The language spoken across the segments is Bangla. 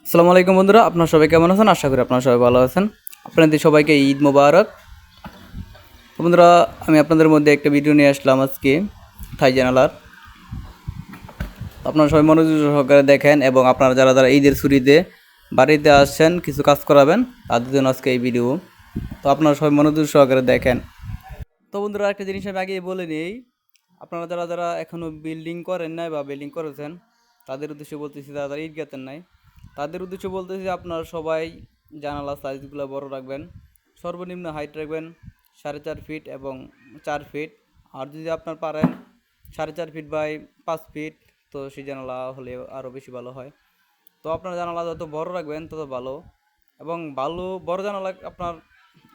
আসসালামু আলাইকুম বন্ধুরা, আপনারা সবাই কেমন আছেন? আশা করি আপনারা সবাই ভালো আছেন। আপনাদের সবাইকে ঈদ মোবারক। তো বন্ধুরা, আমি আপনাদের মধ্যে একটা ভিডিও নিয়ে আসলাম আজকে থাই জানালার। আপনারা সবাই মনোযোগ সহকারে দেখেন এবং আপনারা যারা যারা ঈদের ছুটিতে বাড়িতে আসছেন কিছু কাজ করাবেন, তাদের জন্য আজকে এই ভিডিও। তো আপনারা সবাই মনোযোগ সহকারে দেখেন। তো বন্ধুরা, একটা জিনিস আমি আগেই বলে নিই, আপনারা যারা যারা এখনও বিল্ডিং করেন নাই বা বিল্ডিং করেছেন তাদের উদ্দেশ্যে বলতেছি, যারা যারা ইট গাঁথেন নাই তাদের উদ্দেশ্যে বলতেছি, আপনারা সবাই জানালা সাইজগুলো বড় রাখবেন। সর্বনিম্ন হাইট রাখবেন 4.5 ফিট এবং 4 ফিট। আর যদি আপনার পারেন 4.5 ফিট বাই 5 ফিট, তো সেই জানালা হলে আরও বেশি ভালো হয়। তো আপনার জানালা যত বড় রাখবেন তত ভালো। এবং ভালো বড় জানালা, আপনার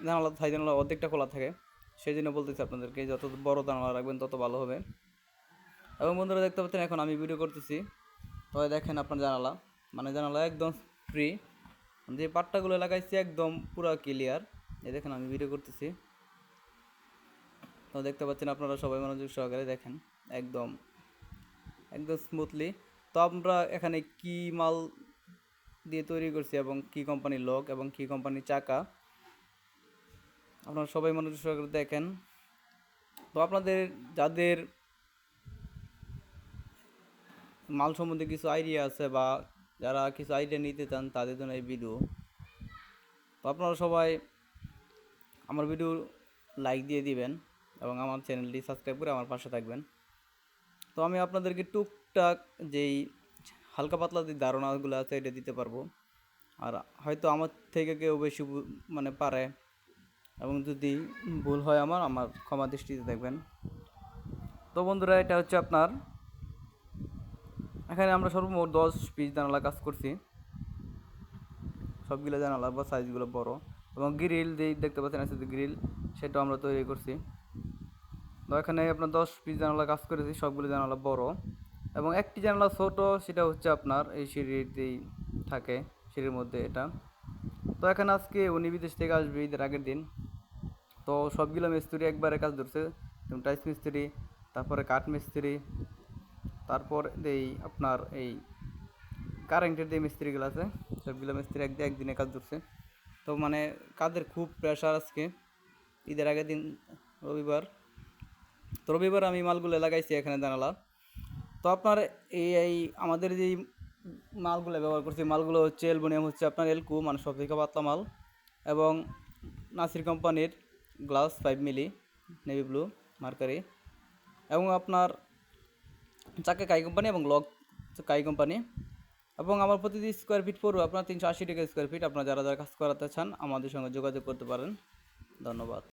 জানালা থাই জানালা অর্ধেকটা খোলা থাকে, সেই জন্য বলতেছি আপনাদেরকে যত বড় জানালা রাখবেন তত ভালো হবে। এবং বন্ধুরা, দেখতে পাচ্ছেন এখন আমি ভিডিও করতেছি, তো দেখেন আপনার জানালা, মানে জানালা একদম ফ্রি, যে পাট্টাগুলো লাগাইছি একদম পুরো ক্লিয়ার। এই দেখেন আমি ভিডিও করতেছি, তো দেখতে পাচ্ছেন আপনারা সবাই মনোযোগ সহকারে দেখেন, একদম একদম স্মুথলি। তো আমরা এখানে কি মাল দিয়ে তৈরি করছি এবং কি কোম্পানির লক এবং কি কোম্পানির চাকা, আপনারা সবাই মনোযোগ সহকারে দেখেন। তো আপনাদের যাদের মাল সম্বন্ধে কিছু আইডিয়া আছে বা যারা কিছু আইডিয়া নিতে চান তাদের জন্য এই ভিডিও। তো আপনারা সবাই আমার ভিডিও লাইক দিয়ে দিবেন এবং আমার চ্যানেলটি সাবস্ক্রাইব করে আমার পাশে থাকবেন। তো আমি আপনাদেরকে টুকটাক যেই হালকা পাতলা যে ধারণাগুলো আছে এটা দিতে পারবো। আর হয়তো আমার থেকে কেউ বেশি মানে পারে, এবং যদি ভুল হয় আমার ক্ষমা দৃষ্টিতে দেখবেন। তো বন্ধুরা, এটা হচ্ছে আপনার, এখানে আমরা সর্বমোট 10 পিস জানালা কাজ করছি। সবগুলো জানালা বা সাইজগুলো বড়, এবং গ্রিল যেই দেখতে পাচ্ছেন আছে গ্রিল, সেটাও আমরা তৈরি করছি। তো এখানে আপনার 10 পিস জানালা কাজ করেছি, সবগুলো জানালা বড় এবং একটি জানালা ছোট, সেটা হচ্ছে আপনার এই সিঁড়িতেই থাকে, সিঁড়ির মধ্যে এটা। তো এখানে আজকে উনি বিদেশ থেকে আসবে ঈদের আগের দিন, তো সবগুলো মিস্ত্রি একবারে কাজ ধরছে, যেমন টাইস মিস্ত্রি, তারপরে কাঠ মিস্ত্রি, তারপর এই আপনার এই কারেন্টের যে মিস্ত্রিগুলো আছে সবগুলো মিস্ত্রি একদিনে কাজ ধরছে। তো মানে কাজের খুব প্রেশার আজকে ঈদের আগের দিন, রবিবার। তো রবিবার আমি মালগুলো লাগাইছি এখানে জানালা। তো আপনার এই আমাদের যেই মালগুলো ব্যবহার করছি, মালগুলো হচ্ছে অ্যালুমিনিয়াম, হচ্ছে আপনার এলকু, মানে সব থেকে পাতলা মাল, এবং নাসির কোম্পানির গ্লাস 5 মিলি নেভি ব্লু মার্কারি, এবং আপনার চাকা কাই কোম্পানি এবং লক কাই কোম্পানি। এবং আমার প্রতিটি স্কোয়ার ফিট পড়বে আপনার 380 টাকা স্কোয়ার ফিট। আপনারা যারা যারা কাজ করাতে চান আমাদের সঙ্গে যোগাযোগ করতে পারেন। ধন্যবাদ।